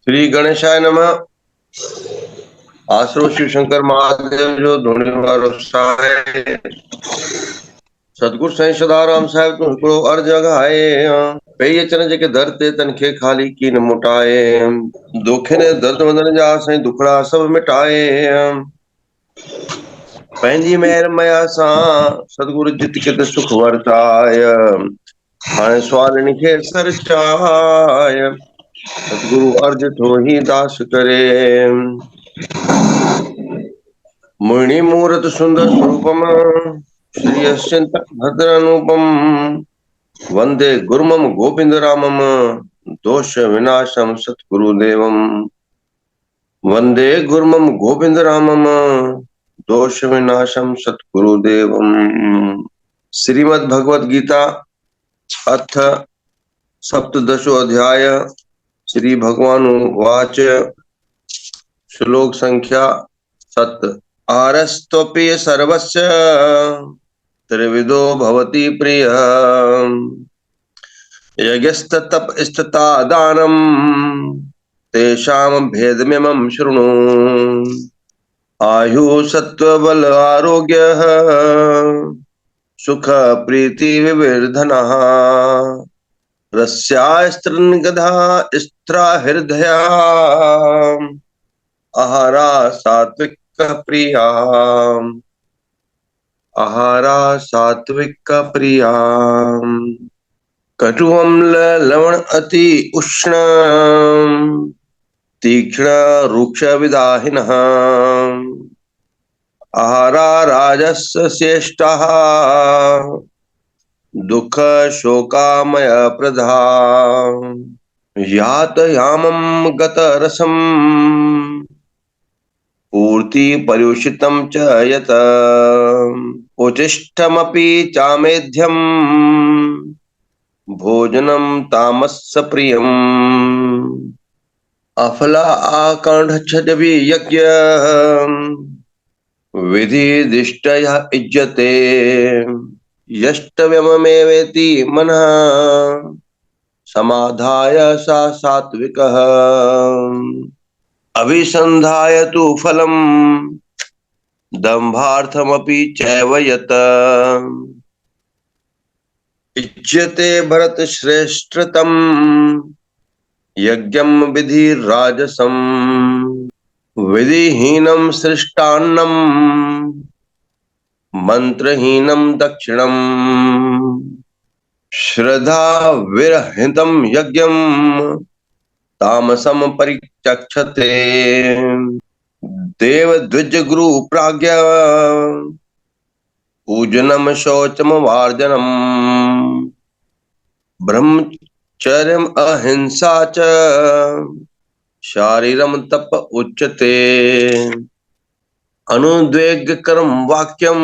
श्री गणेशाय नमः। आसरो शिव शंकर महादेव जो धोने वारो साहे सतगुरु साईं सदाराम साहिब तू हिकिड़ो अर्ज अघाए पई अचण जेके दर ते तनखे खाली कीन मुटाए दोखे ने दर्द वंदन जा साईं दुखड़ा सब मिटाए पंहिंजी मेहर मया सां सतगुरु जित कित सुख वरताय हाणे स्वालिनी खे सर चाय सतगुरु अर्ज थो ही दास करे मोहिनी मूरत सुंदर स्वरूपम श्री अत्यंत भद्र अनुपम वंदे गुरुमम गोविंद रामम दोष विनाशम सतगुरुदेवम वंदे गुरुमम गोविंद रामम दोष विनाशम सतगुरुदेवम। श्रीमद् भगवद गीता अथ सप्तदशो अध्याय। श्री भगवान वाच श्लोक संख्या 7। आरस्तोपि सर्वस्य त्रिविधो भवति प्रिय यज्ञस्तप दानम तेषां भेदमिमं शृणु आयु सत्व बल आरोग्य सुख प्रीति विवर्धनः रस्या स्त्रीगधा स्त्रा हृदया आहारा सात्विक प्रिया आहारा सात्विक प्रिया कटु अम्ल लवण अति उष्ण तीक्ष्ण रुक्ष विदाहिनः आहारा राजस श्रेष्ठः दुख शोकामय प्रधा यात यामं गत रसम पूर्ति पर्युषितं च यत उचिष्टमपि चामेध्यं भोजनं तामस्य प्रियम् अफला आकांक्षजवि यज्ञ विधिदिष्टय इज्यते यष्टव्यमेवेति मनः समाधाय सा सात्विकः अभिसंधाय तु फलम दंभार्थमपि चैव यत् इच्यते भरत श्रेष्ठतम यज्ञं विधि राजसम विधिहीनं सृष्टान्नं मंत्रहीनं दक्षिणम् श्रद्धा विरहितं यज्ञं तामसम परिचक्षते देव द्विज गुरु प्राज्ञ पूजनम शौचम वार्जनम ब्रह्मचर्यम अहिंसा च शारीरम तप उच्यते अनुद्वेग कर्म वाक्यम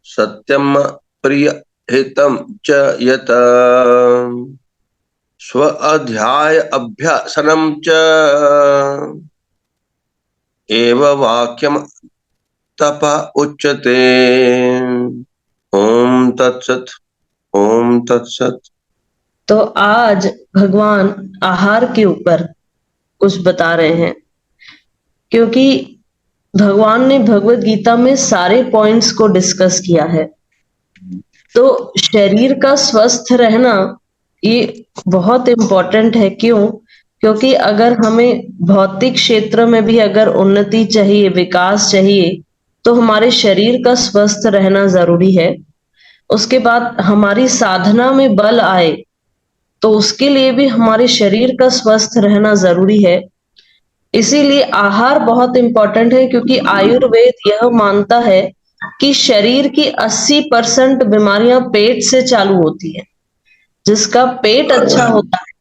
सत्यम प्रिय हितम च यत स्व अध्याय अभ्यासनम च एव वाक्यम तप उच्यते। ओम तत्सत। ओम तत्सत। तो आज भगवान आहार के ऊपर कुछ बता रहे हैं, क्योंकि भगवान ने भगवत गीता में सारे पॉइंट्स को डिस्कस किया है। तो शरीर का स्वस्थ रहना ये बहुत इम्पोर्टेंट है। क्यों? क्योंकि अगर हमें भौतिक क्षेत्र में भी अगर उन्नति चाहिए, विकास चाहिए, तो हमारे शरीर का स्वस्थ रहना जरूरी है। उसके बाद हमारी साधना में बल आए तो उसके लिए भी हमारे शरीर का स्वस्थ रहना जरूरी है। इसीलिए आहार बहुत इंपॉर्टेंट है, क्योंकि आयुर्वेद यह मानता है कि शरीर की 80% बीमारियां पेट से चालू होती है। जिसका पेट अच्छा होता है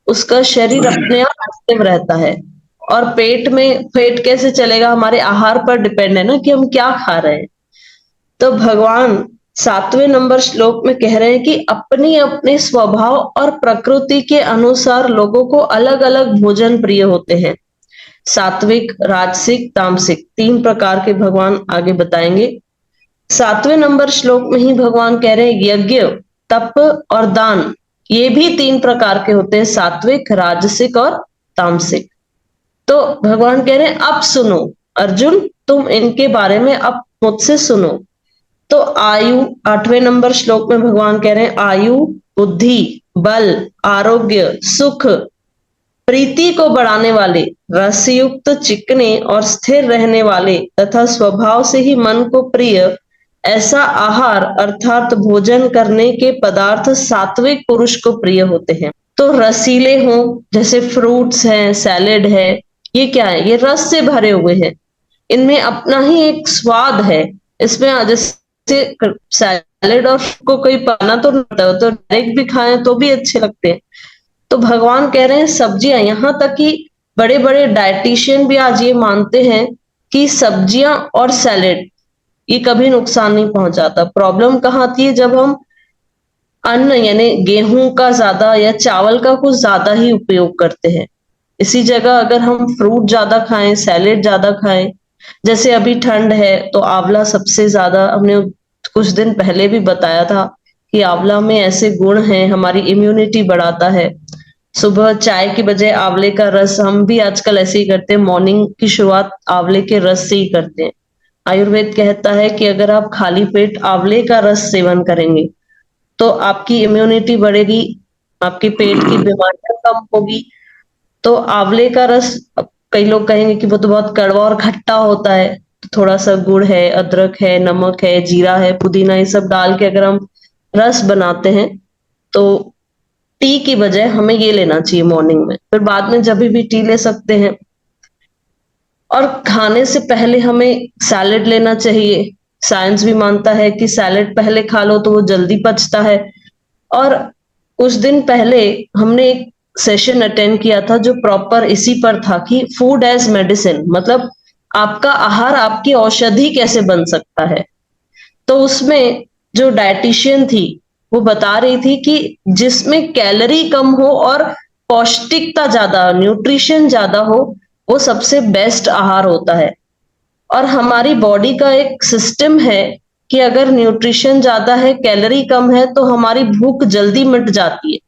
उसका शरीर अपने आप एक्टिव रहता है। और पेट कैसे चलेगा? हमारे आहार पर डिपेंड है ना, कि हम क्या खा रहे हैं। तो भगवान 7वें नंबर श्लोक में कह रहे हैं कि अपनी अपने स्वभाव और प्रकृति के अनुसार लोगों को अलग अलग भोजन प्रिय होते हैं। सात्विक, राजसिक, तामसिक, 3 प्रकार के भगवान आगे बताएंगे। 7वें नंबर श्लोक में ही भगवान कह रहे हैं यज्ञ, तप और दान ये भी 3 प्रकार के होते हैं, सात्विक, राजसिक और तामसिक। तो भगवान कह रहे हैं अब सुनो अर्जुन, तुम इनके बारे में अब मुझसे सुनो। तो आयु, 8वें नंबर श्लोक में भगवान कह रहे हैं आयु, बुद्धि, बल, आरोग्य, सुख, प्रीति को बढ़ाने वाले, रसयुक्त, चिकने और स्थिर रहने वाले तथा स्वभाव से ही मन को प्रिय ऐसा आहार अर्थात भोजन करने के पदार्थ सात्विक पुरुष को प्रिय होते हैं। तो रसीले हों, जैसे फ्रूट्स हैं, सैलेड है, ये क्या है? ये रस से भरे हुए हैं, इनमें अपना ही एक स्वाद है। इसमें जैसे सैलेड और को कोई पाना तो नहीं होता, तो डायरेक्ट भी खाएं तो भी अच्छे लगते हैं। तो भगवान कह रहे हैं सब्जियां, यहां तक कि बड़े बड़े डाइटिशियन भी आज ये मानते हैं कि सब्जियां और सैलेड ये कभी नुकसान नहीं पहुंचाता। प्रॉब्लम कहाँ आती है? जब हम अन्न यानी गेहूं का ज्यादा या चावल का कुछ ज्यादा ही उपयोग करते हैं। इसी जगह अगर हम फ्रूट ज्यादा खाएं, सैलेड ज्यादा खाएं, जैसे अभी ठंड है तो आंवला सबसे ज्यादा, हमने कुछ दिन पहले भी बताया था कि आंवला में ऐसे गुण हैं, हमारी इम्यूनिटी बढ़ाता है। सुबह चाय की बजाय आंवले का रस, हम भी आजकल ऐसे ही करते हैं, मॉर्निंग की शुरुआत आंवले के रस से ही करते हैं। आयुर्वेद कहता है कि अगर आप खाली पेट आंवले का रस सेवन करेंगे तो आपकी इम्यूनिटी बढ़ेगी, आपके पेट की बीमारियां कम होगी। तो आंवले का रस, अब कई लोग कहेंगे कि वो तो बहुत कड़वा और खट्टा होता है, तो थोड़ा सा गुड़ है, अदरक है, नमक है, जीरा है, पुदीना, ये सब डाल के अगर हम रस बनाते हैं तो टी की बजाय हमें ये लेना चाहिए मॉर्निंग में, फिर बाद में जब भी टी ले सकते हैं। और खाने से पहले हमें सैलेड लेना चाहिए। साइंस भी मानता है कि सैलेड पहले खा लो तो वो जल्दी पचता है। और कुछ दिन पहले हमने एक सेशन अटेंड किया था जो प्रॉपर इसी पर था कि फूड एज मेडिसिन, मतलब आपका आहार आपकी औषधि कैसे बन सकता है। तो उसमें जो डायटिशियन थी वो बता रही थी कि जिसमें कैलोरी कम हो और पौष्टिकता ज्यादा, न्यूट्रिशन ज्यादा हो, वो सबसे बेस्ट आहार होता है। और हमारी बॉडी का एक सिस्टम है कि अगर न्यूट्रिशन ज्यादा है, कैलोरी कम है, तो हमारी भूख जल्दी मिट जाती है।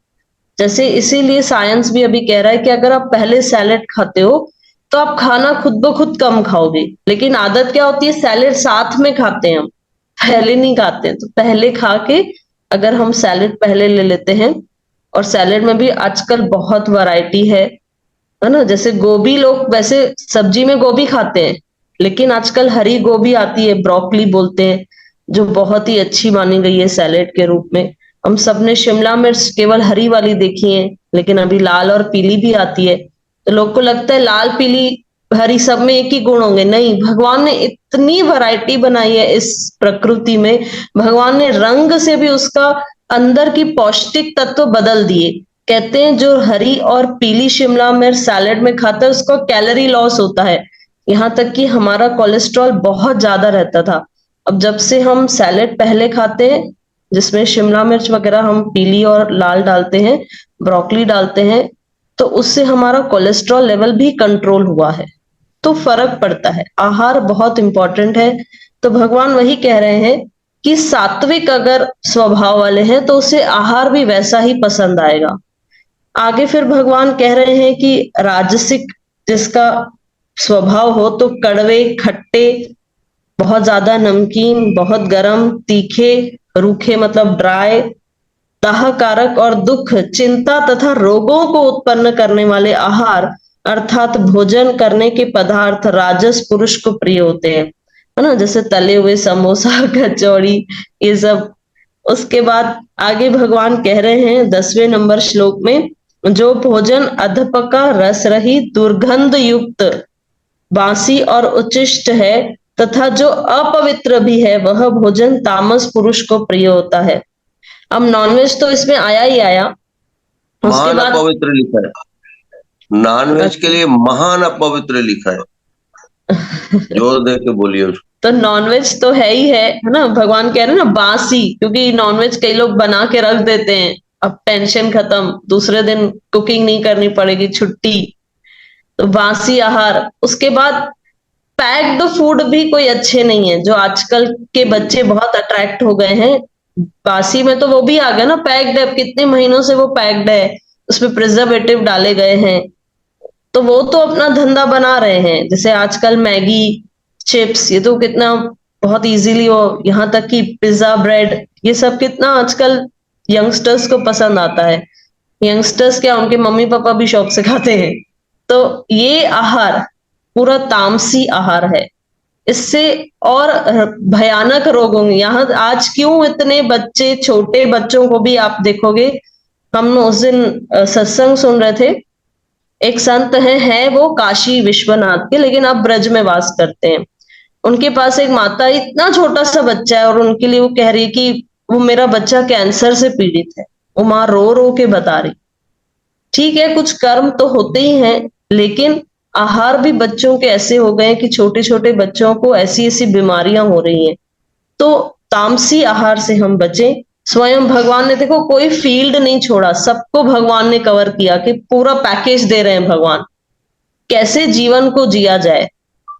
जैसे इसीलिए साइंस भी अभी कह रहा है कि अगर आप पहले सैलेड खाते हो तो आप खाना खुद ब खुद कम खाओगे। लेकिन आदत क्या होती है? सैलेड साथ में खाते हैं हम, पहले नहीं खाते हैं। तो पहले खा के अगर हम सैलेड पहले ले लेते हैं, और सैलेड में भी आजकल बहुत वैरायटी है ना। जैसे गोभी, लोग वैसे सब्जी में गोभी खाते हैं, लेकिन आजकल हरी गोभी आती है, ब्रोकली बोलते हैं, जो बहुत ही अच्छी मानी गई है सैलेड के रूप में। हम सबने शिमला मिर्च केवल हरी वाली देखी है, लेकिन अभी लाल और पीली भी आती है। तो लोग को लगता है लाल पीली हरी सब में एक ही गुण होंगे, नहीं, भगवान ने इतनी वैरायटी बनाई है इस प्रकृति में। भगवान ने रंग से भी उसका अंदर की पौष्टिक तत्व बदल दिए। कहते हैं जो हरी और पीली शिमला मिर्च सैलेड में खाता है उसको कैलोरी लॉस होता है। यहाँ तक कि हमारा कोलेस्ट्रॉल बहुत ज्यादा रहता था। अब जब से हम सैलेड पहले खाते हैं, जिसमें शिमला मिर्च वगैरह हम पीली और लाल डालते हैं, ब्रोकली डालते हैं, तो उससे हमारा कोलेस्ट्रॉल लेवल भी कंट्रोल हुआ है। तो फर्क पड़ता है, आहार बहुत इंपॉर्टेंट है। तो भगवान वही कह रहे हैं कि सात्विक अगर स्वभाव वाले हैं तो उसे आहार भी वैसा ही पसंद आएगा। आगे फिर भगवान कह रहे हैं कि राजसिक जिसका स्वभाव हो तो कड़वे, खट्टे, बहुत ज्यादा नमकीन, बहुत गरम, तीखे, रूखे मतलब ड्राई, दाहकारक और दुख, चिंता तथा रोगों को उत्पन्न करने वाले आहार अर्थात भोजन करने के पदार्थ राजस पुरुष को प्रिय होते हैं, है ना। जैसे तले हुए समोसा, कचौड़ी, ये सब। उसके बाद आगे भगवान कह रहे हैं 10वें नंबर श्लोक में, जो भोजन अधपका, रस रहित, दुर्गंध युक्त, बासी और उच्छिष्ट है तथा जो अपवित्र भी है, वह भोजन तामस पुरुष को प्रिय होता है। अब नॉनवेज तो इसमें आया ही आया। उसके महान बाद अपवित्र लिखा है, नॉनवेज के लिए महान अपवित्र लिखा है, जोर दे के बोलिए उसको। तो नॉनवेज तो है ही है ना। भगवान कह रहे हैं ना बासी, क्योंकि नॉनवेज कई लोग बना के रख देते हैं, अब टेंशन खत्म, दूसरे दिन कुकिंग नहीं करनी पड़ेगी, छुट्टी। तो बासी आहार। उसके बाद पैक्ड फूड भी कोई अच्छे नहीं है, जो आजकल के बच्चे बहुत अट्रैक्ट हो गए हैं बासी में तो वो भी आ गया ना, पैक्ड है, कितने महीनों से वो पैक्ड है, उसमें प्रिजर्वेटिव डाले गए हैं, तो वो तो अपना धंधा बना रहे हैं। जैसे आजकल मैगी, चिप्स, ये तो कितना बहुत इजीली, वो यहाँ तक कि पिज्जा, ब्रेड, ये सब कितना आजकल यंगस्टर्स को पसंद आता है। यंगस्टर्स क्या, उनके मम्मी पापा भी शौक से खाते हैं। तो ये आहार पूरा तामसी आहार है। इससे और भयानक रोग होंगे। यहाँ आज क्यों इतने बच्चे, छोटे बच्चों को भी आप देखोगे, हम उस दिन सत्संग सुन रहे थे, एक संत है वो काशी विश्वनाथ के, लेकिन अब ब्रज में वास करते हैं। उनके पास एक माता, इतना छोटा सा बच्चा है, और उनके लिए वो कह रही है कि वो मेरा बच्चा कैंसर से पीड़ित है। वो माँ रो रो के बता रही। ठीक है, कुछ कर्म तो होते ही हैं, लेकिन आहार भी बच्चों के ऐसे हो गए कि छोटे छोटे बच्चों को ऐसी ऐसी बीमारियां हो रही हैं। तो तामसी आहार से हम बचें। स्वयं भगवान ने, देखो, कोई फील्ड नहीं छोड़ा, सबको भगवान ने कवर किया, कि पूरा पैकेज दे रहे हैं भगवान, कैसे जीवन को जिया जाए।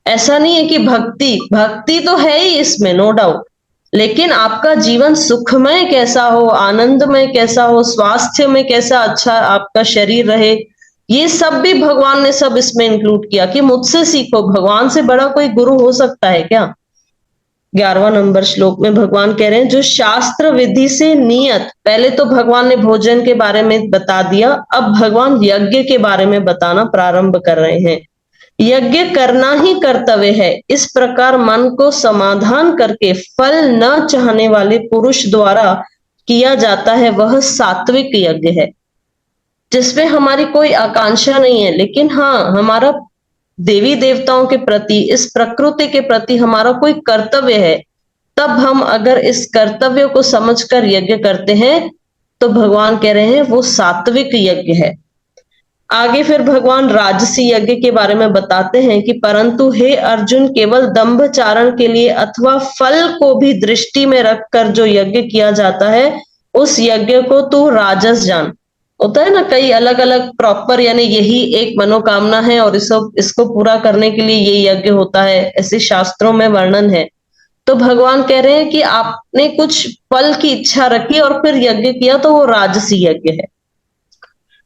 ऐसा नहीं है कि भक्ति भक्ति तो है ही इसमें, नो डाउट, लेकिन आपका जीवन सुखमय कैसा हो, आनंदमय कैसा हो, स्वास्थ्य में कैसा अच्छा आपका शरीर रहे, ये सब भी भगवान ने सब इसमें इंक्लूड किया, कि मुझसे सीखो। भगवान से बड़ा कोई गुरु हो सकता है क्या? 11वां नंबर श्लोक में भगवान कह रहे हैं, जो शास्त्र विधि से नियत, पहले तो भगवान ने भोजन के बारे में बता दिया, अब भगवान यज्ञ के बारे में बताना प्रारंभ कर रहे हैं। यज्ञ करना ही कर्तव्य है, इस प्रकार मन को समाधान करके फल न चाहने वाले पुरुष द्वारा किया जाता है, वह सात्विक यज्ञ है, जिसमें हमारी कोई आकांक्षा नहीं है, लेकिन हाँ, हमारा देवी देवताओं के प्रति, इस प्रकृति के प्रति हमारा कोई कर्तव्य है। तब हम अगर इस कर्तव्य को समझकर यज्ञ करते हैं, तो भगवान कह रहे हैं वो सात्विक यज्ञ है। आगे फिर भगवान राजसी यज्ञ के बारे में बताते हैं कि परंतु हे अर्जुन, केवल दंभचारण के लिए अथवा फल को भी दृष्टि में रखकर जो यज्ञ किया जाता है, उस यज्ञ को तू राजस जान। होता है ना, कई अलग अलग प्रॉपर, यानी यही एक मनोकामना है और इसको पूरा करने के लिए ये यज्ञ होता है, ऐसे शास्त्रों में वर्णन है। तो भगवान कह रहे हैं कि आपने कुछ फल की इच्छा रखी और फिर यज्ञ किया, तो वो राजसी यज्ञ है।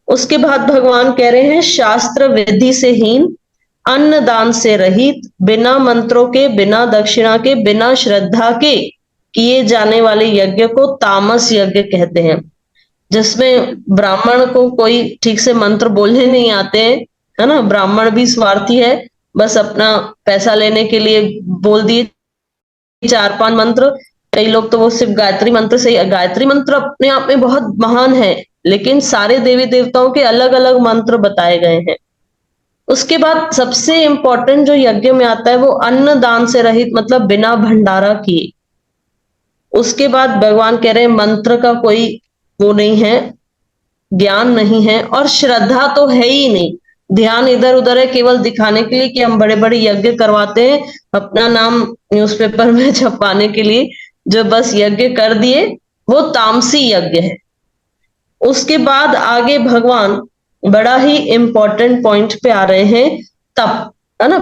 उसके बाद भगवान कह रहे हैं, शास्त्र विधि से हीन, अन्न दान से रहित, बिना मंत्रों के, बिना दक्षिणा के, बिना श्रद्धा के किए जाने वाले यज्ञ को तामस यज्ञ कहते हैं, जिसमें ब्राह्मण को कोई ठीक से मंत्र बोलने नहीं आते हैं, है ना, ब्राह्मण भी स्वार्थी है, बस अपना पैसा लेने के लिए बोल दिए 4-5 मंत्र। कई लोग तो वो सिर्फ गायत्री मंत्र से, गायत्री मंत्र अपने आप में बहुत महान है, लेकिन सारे देवी देवताओं के अलग अलग मंत्र बताए गए हैं। उसके बाद सबसे इंपॉर्टेंट जो यज्ञ में आता है, वो अन्न दान से रहित, मतलब बिना भंडारा किए। उसके बाद भगवान कह रहे हैं, मंत्र का कोई वो नहीं है, ज्ञान नहीं है, और श्रद्धा तो है ही नहीं। ध्यान इधर उधर है, केवल दिखाने के लिए कि हम बड़े बड़े यज्ञ करवाते हैं, अपना नाम न्यूज़पेपर में छपाने के लिए जो बस यज्ञ कर दिए, वो तामसी यज्ञ है। उसके बाद आगे भगवान बड़ा ही इंपॉर्टेंट पॉइंट पे आ रहे हैं, तप, है ना।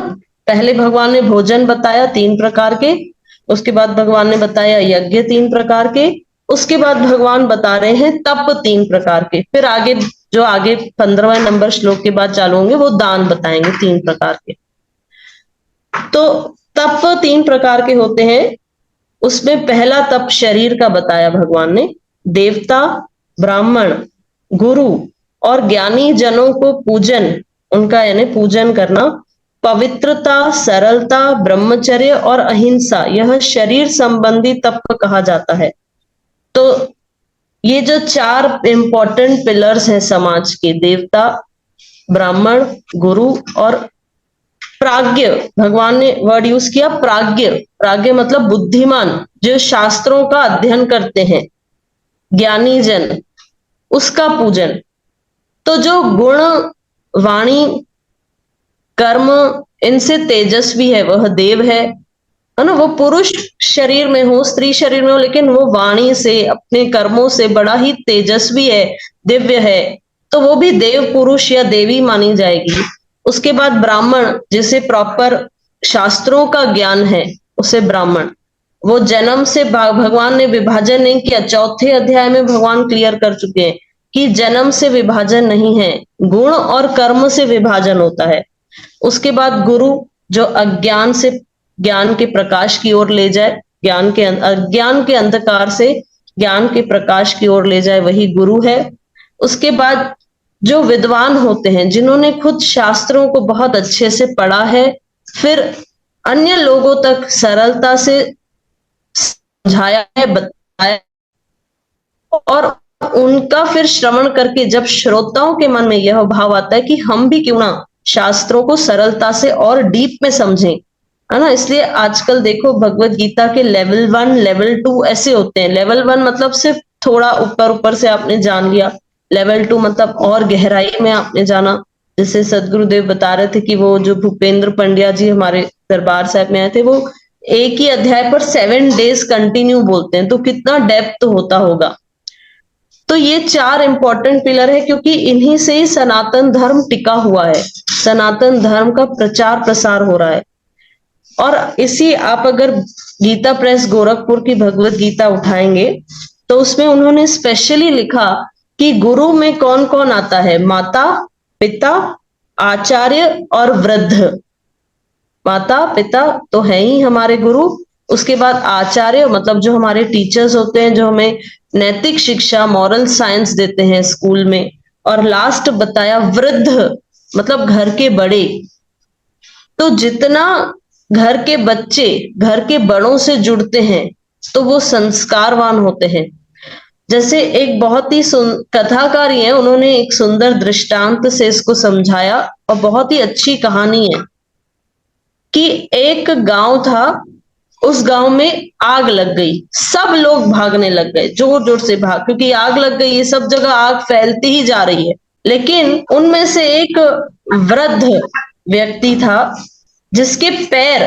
पहले भगवान ने भोजन बताया 3 प्रकार के, उसके बाद भगवान ने बताया यज्ञ 3 प्रकार के, उसके बाद भगवान बता रहे हैं तप 3 प्रकार के। फिर आगे जो आगे 15वें नंबर श्लोक के बाद चालू होंगे, वो दान बताएंगे 3 प्रकार के। तो तप 3 प्रकार के होते हैं। उसमें पहला तप शरीर का बताया भगवान ने। देवता, ब्राह्मण, गुरु और ज्ञानी जनों को पूजन, उनका यानी पूजन करना, पवित्रता, सरलता, ब्रह्मचर्य और अहिंसा, यह शरीर संबंधी तप कहा जाता है। तो ये जो 4 इंपॉर्टेंट पिलर्स हैं समाज के, देवता, ब्राह्मण, गुरु और प्राज्ञ, भगवान ने वर्ड यूज किया प्राज्ञ। प्राज्ञ मतलब बुद्धिमान, जो शास्त्रों का अध्ययन करते हैं, ज्ञानी जन, उसका पूजन। तो जो गुण, वाणी, कर्म इनसे तेजस्वी है, वह देव है ना। वो पुरुष शरीर में हो, स्त्री शरीर में हो, लेकिन वो वाणी से, अपने कर्मों से बड़ा ही तेजस्वी है, दिव्य है, तो वो भी देव पुरुष या देवी मानी जाएगी। उसके बाद ब्राह्मण, जिसे प्रॉपर शास्त्रों का ज्ञान है, उसे ब्राह्मण, वो जन्म से भगवान ने विभाजन नहीं किया। चौथे अध्याय में भगवान क्लियर कर चुके हैं कि जन्म से विभाजन नहीं है, गुण और कर्म से विभाजन होता है। उसके बाद गुरु जो अज्ञान से ज्ञान के प्रकाश की ओर ले जाए, अज्ञान के अंधकार से ज्ञान के प्रकाश की ओर ले जाए, वही गुरु है। उसके बाद जो विद्वान होते हैं, जिन्होंने खुद शास्त्रों को बहुत अच्छे से पढ़ा है, फिर अन्य लोगों तक सरलता से समझाया है, बताया, और उनका फिर श्रवण करके जब श्रोताओं के मन में यह भाव आता है कि हम भी क्यों ना शास्त्रों को सरलता से और डीप में समझें, है ना। इसलिए आजकल देखो भगवत गीता के लेवल 1, लेवल 2 ऐसे होते हैं। लेवल 1 मतलब सिर्फ थोड़ा ऊपर ऊपर से आपने जान लिया, लेवल 2 मतलब और गहराई में आपने जाना। जैसे सदगुरुदेव बता रहे थे कि वो जो भूपेंद्र पंड्या जी हमारे दरबार साहब में आए थे, वो एक ही अध्याय पर 7 डेज कंटिन्यू बोलते हैं, तो कितना डेप्थ होता होगा। तो ये 4 इंपॉर्टेंट पिलर है, क्योंकि इन्हीं से ही सनातन धर्म टिका हुआ है, सनातन धर्म का प्रचार प्रसार हो रहा है। और इसी आप अगर गीता प्रेस गोरखपुर की भगवत गीता उठाएंगे तो उसमें उन्होंने स्पेशली लिखा कि गुरु में कौन कौन आता है, माता पिता आचार्य और वृद्ध। माता पिता तो है ही हमारे गुरु, उसके बाद आचार्य मतलब जो हमारे टीचर्स होते हैं, जो हमें नैतिक शिक्षा मॉरल साइंस देते हैं स्कूल में, और लास्ट बताया वृद्ध मतलब घर के बड़े। तो जितना घर के बच्चे घर के बड़ों से जुड़ते हैं तो वो संस्कारवान होते हैं। जैसे एक बहुत ही कथाकारी है, उन्होंने एक सुंदर दृष्टांत से इसको समझाया, और बहुत ही अच्छी कहानी है कि एक गांव था, उस गांव में आग लग गई, सब लोग भागने लग गए, जोर जोर से भाग, क्योंकि आग लग गई है, सब जगह आग फैलती ही जा रही है। लेकिन उनमें से एक वृद्ध व्यक्ति था जिसके पैर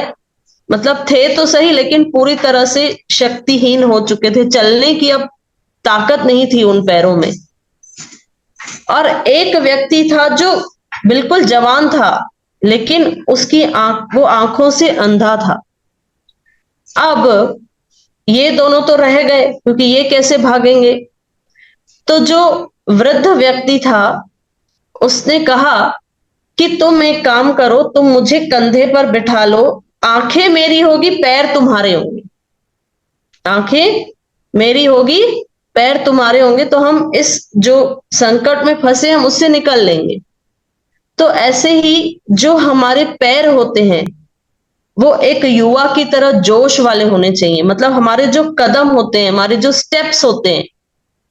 मतलब थे तो सही, लेकिन पूरी तरह से शक्तिहीन हो चुके थे, चलने की अब ताकत नहीं थी उन पैरों में। और एक व्यक्ति था जो बिल्कुल जवान था, लेकिन उसकी वो आंखों से अंधा था। अब ये दोनों तो रह गए, क्योंकि ये कैसे भागेंगे। तो जो वृद्ध व्यक्ति था उसने कहा कि तुम एक काम करो, तुम मुझे कंधे पर बिठा लो, आंखें मेरी होगी पैर तुम्हारे होंगे, आंखें मेरी होगी पैर तुम्हारे होंगे, तो हम इस जो संकट में फंसे हम उससे निकल लेंगे। तो ऐसे ही जो हमारे पैर होते हैं वो एक युवा की तरह जोश वाले होने चाहिए, मतलब हमारे जो कदम होते हैं, हमारे जो स्टेप्स होते हैं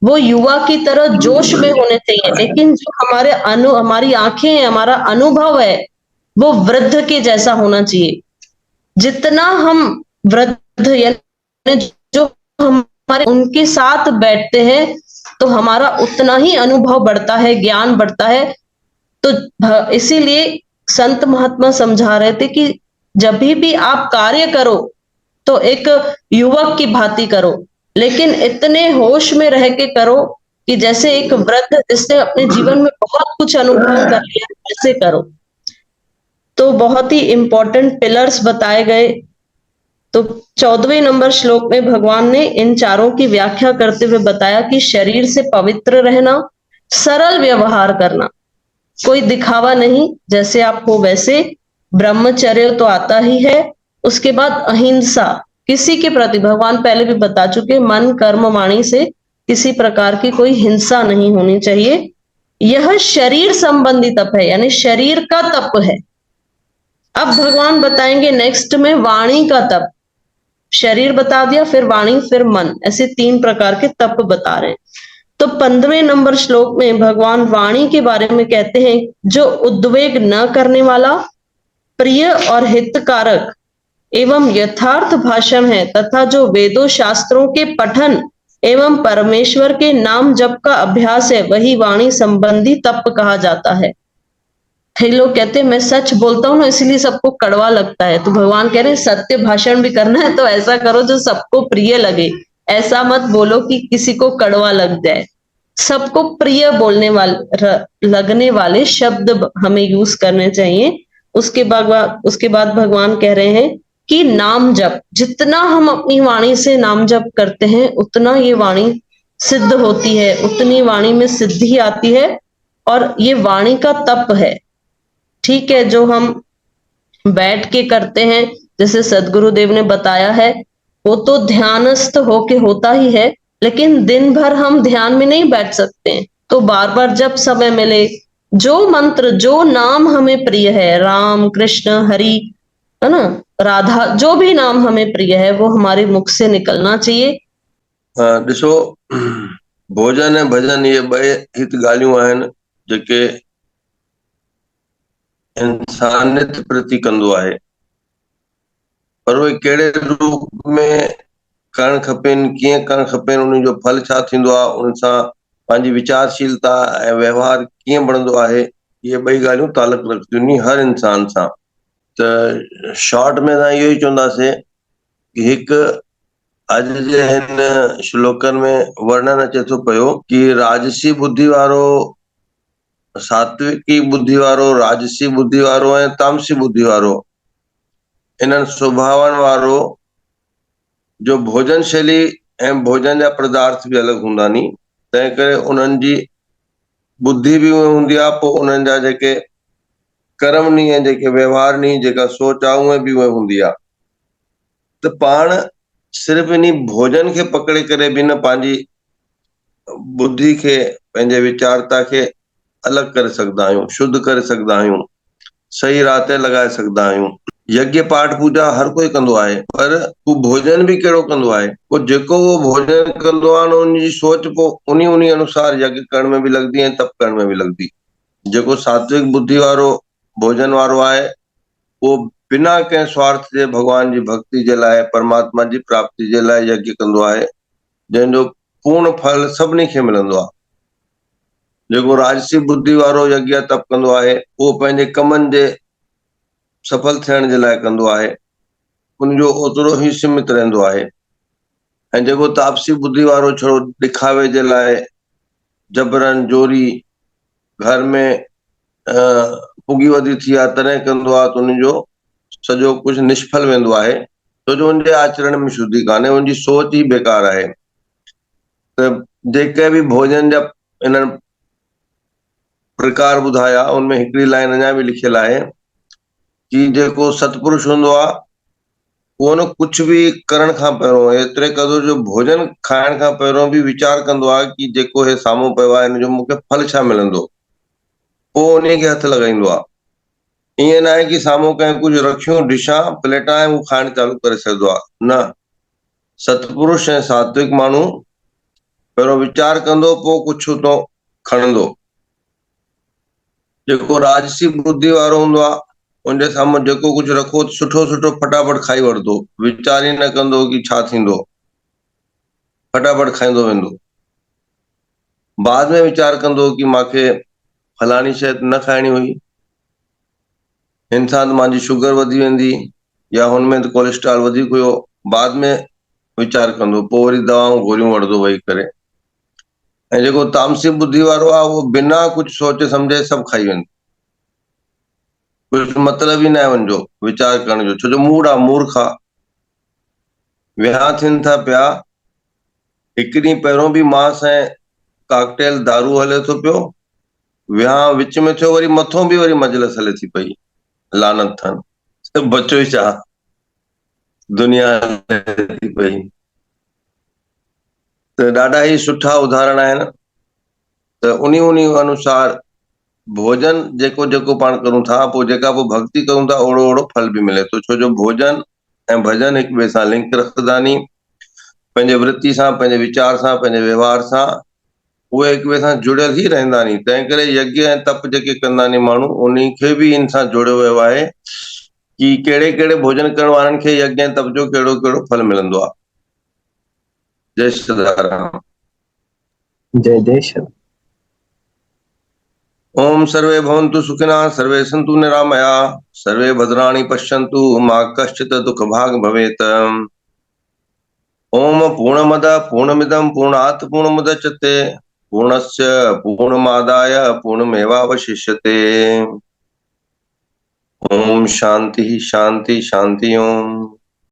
वो युवा की तरह जोश में होने चाहिए। लेकिन जो हमारी आंखें हैं, हमारा अनुभव है, वो वृद्ध के जैसा होना चाहिए। जितना हम वृद्ध यानी जो हमारे उनके साथ बैठते हैं तो हमारा उतना ही अनुभव बढ़ता है, ज्ञान बढ़ता है। तो इसीलिए संत महात्मा समझा रहे थे कि जब भी आप कार्य करो तो एक युवक की भांति करो, लेकिन इतने होश में रह के करो कि जैसे एक वृद्ध जिसने अपने जीवन में बहुत कुछ अनुभव कर लिया वैसे करो। तो बहुत ही इंपॉर्टेंट पिलर्स बताए गए। तो 14वें नंबर श्लोक में भगवान ने इन चारों की व्याख्या करते हुए बताया कि शरीर से पवित्र रहना, सरल व्यवहार करना, कोई दिखावा नहीं, जैसे आप हो वैसे, ब्रह्मचर्य तो आता ही है। उसके बाद अहिंसा, किसी के प्रति भगवान पहले भी बता चुके, मन कर्म वाणी से किसी प्रकार की कोई हिंसा नहीं होनी चाहिए। यह शरीर संबंधी तप है, यानी शरीर का तप है। अब भगवान बताएंगे नेक्स्ट में वाणी का तप। शरीर बता दिया, फिर वाणी, फिर मन, ऐसे 3 प्रकार के तप बता रहे हैं। तो 15वें नंबर श्लोक में भगवान वाणी के बारे में कहते हैं, जो उद्वेग न करने वाला, प्रिय और हितकारक एवं यथार्थ भाषण है, तथा जो वेदों शास्त्रों के पठन एवं परमेश्वर के नाम जप का अभ्यास है, वही वाणी संबंधी तप कहा जाता है। कई लोग कहते हैं मैं सच बोलता हूं ना इसलिए सबको कड़वा लगता है, तो भगवान कह रहे हैं सत्य भाषण भी करना है तो ऐसा करो जो सबको प्रिय लगे। ऐसा मत बोलो कि किसी को कड़वा लग जाए। सबको प्रिय बोलने वाले लगने वाले शब्द हमें यूज करने चाहिए। उसके बाद भगवान कह रहे हैं कि नाम जप, जितना हम अपनी वाणी से नाम जप करते हैं उतना ये वाणी सिद्ध होती है, उतनी वाणी में सिद्धि आती है। और ये वाणी का तप है, ठीक है, जो हम बैठ के करते हैं, जैसे सदगुरुदेव ने बताया है, वो तो ध्यानस्थ होके होता ही है, लेकिन दिन भर हम ध्यान में नहीं बैठ सकते हैं। तो बार बार जब समय मिले, जो मंत्र, जो नाम हमें प्रिय है, राम कृष्ण हरि, है ना, राधा, जो भी नाम हमें प्रिय है वो हमारे मुख से निकलना चाहिए। ॾिसो, भोजन ऐं भजन इहे ॿ हित ॻाल्हियूं आहिनि जेके इंसानियत प्रति कंदो आहे, पर उहे कहिड़े रूप में करणु खपेनि, कीअं करणु खपेनि, उन जो फल छा थींदो आहे, उन सां पंहिंजी वीचारशीलता ऐं व्यवहार कीअं बणंदो आहे, इहे ॿई ॻाल्हियूं तालुक रखदियूं आहिनि हर इंसान सां। त शॉर्ट में असां इहो ई चवंदासीं कि हिकु अॼु जे हिन श्लोकनि में वर्णन अचे थो पियो कि राजसी बुद्धि वारो, सात्विकी बुद्धि वारो, राजसी बुद्धि वारो ऐं तामसी बुद्धि वारो, इन्हनि स्वभावनि वारो जो भोजन शैली ऐं भोजन जा पदार्थ बि अलॻि हूंदा नी, तंहिं करे उन्हनि जी बुद्धि बि उहे हूंदी आहे, पोइ उन्हनि जा जेके कर्मनी ऐं जेके व्यवहारनी जेका सोच आहे उहे बि उहे हूंदी आहे। त पाण सिर्फ़ु इन भोजन खे पकड़े करे बि न पंहिंजी बुद्धि खे, पंहिंजे वीचारता खे अलॻि करे सघंदा आहियूं, शुद्ध करे सघंदा आहियूं, सही राह ते लॻाए सघंदा आहियूं। यज्ञ पाठ पूजा हर कोई कंदो आहे, पर हू भोजन बि कहिड़ो कंदो आहे, पोइ जेको उहो भोजन कंदो आहे उन जी सोच पोइ उन अनुसार यज्ञ करण में बि लॻंदी ऐं तप करण में बि लॻंदी। जेको सात्विक बुद्धि वारो भोजन वारो आहे, उहो बिना कंहिं स्वार्थ जे भॻवान जी भक्ति जे लाइ, परमात्मा जी प्राप्ति जे लाइ यज्ञ कंदो आहे, जंहिंजो पूर्ण फल सभिनी खे मिलंदो आहे। जेको राजसी बुद्धि वारो यज्ञ तप कंदो आहे, उहो पंहिंजे कमनि जे सफल थियण जे लाइ कंदो आहे, उनजो ओतिरो ई सीमित रहंदो आहे। ऐं जेको तापसी बुद्धि वारो छो ॾेखावे जे लाइ, जबरन जोरी घर में पुगी वधी थी आहे तॾहिं कंदो आहे, त उनजो सॼो कुझु निष्फल वेंदो आहे, छो जो उनजे आचरण में शुद्धि कान्हे, उनजी सोच ई बेकार आहे। त जेके बि भोजन जा इन्हनि प्रकार ॿुधाया, उनमें हिकिड़ी लाइन अञा बि लिखियल आहे कि जेको सतपुरुष हूंदो आहे उहो न कुझु बि करण खां पहिरियों, एतिरे क़दुरु जो भोजन खाइण खां पहिरियों बि वीचार कंदो आहे कि जेको हे साम्हूं पियो आहे हिन जो मूंखे फल छा मिलंदो, पोइ उन खे हथु लॻाईंदो आहे। ईअं न आहे कि साम्हूं कंहिं कुझु रखियूं डिशां प्लेटां ऐं हू खाइण चालू करे छॾींदो आहे, न। सतपुरुष ऐं सात्विक माण्हू पहिरियों वीचार कंदो, पोइ कुझु उतां खणंदो। जेको राजसी बुद्धि वारो हूंदो आहे, उनजे साम्हूं जेको कुझु रखो सुठो सुठो फटाफट खाई वठंदो, वीचार ई न कंदो कि छा थींदो, फटाफट खाईंदो वेंदो। बाद में वीचार कंदो कि मूंखे फलाणी शइ न खाइणी हुई, हिन सां त मुंहिंजी शुगर वधी वेंदी, या हुनमें त कोलेस्ट्रॉल वधीक हुयो, बाद में वीचार कंदो, पोइ वरी दवाऊं गोरियूं वठंदो वेही करे। ऐं जेको तामसी बुद्धि वारो आहे, उहो बिना कुझु सोचे सम्झे सभु खाई वेंदो, कुझु मतिलब ई न आहे उनजो वीचार करण जो, छो जो मूड आहे, मूर्ख आहे। विहांउ थियनि था पिया, हिकु ॾींहुं पहिरियों बि मांस ऐं कॉकटेल दारू हले थो पियो, विहांउ विच में थियो, वरी मथों बि वरी मजलिस हले थी पई, लानत थियनि, बचो ई छा, दुनिया हले थी पई। त ॾाढा ई सुठा उदाहरण आहिनि। त उन अनुसार भोजन जेको जेको पाण करूं था, पोइ जेका पोइ भक्ति करूं था, ओड़ो ओड़ो फल बि मिले थो, छो जो भोजन ऐं भजन हिक ॿिए सां लिंक रखंदा नी, पंहिंजे वृत्ति सां, पंहिंजे वीचार सां, पंहिंजे व्यवहार सां उहे हिक ॿिए सां जुड़ियल ई रहंदा नी। तंहिं करे यज्ञ ऐं तप जेके कंदा नी माण्हू, उन खे बि इन सां जोड़ियो वियो आहे कि कहिड़े कहिड़े भोजन करण वारनि खे यज्ञ ऐं तप जो कहिड़ो कहिड़ो फल मिलंदो आहे। जय सदाराम। जय जय श्री ओम सर्वे भवन्तु सुखिनः, सर्वे सन्तु निरामया, सर्वे भद्राणि पश्यन्तु, मा कश्चित् दुःख भाग् भवेत्। ओम पूर्णमदः पूर्णमिदं पूर्णात् पूर्णमुदच्यते, पूर्णस्य पूर्णमादाय पूर्णमेवावशिष्यते। ओम शांति शांति शांति। ओम।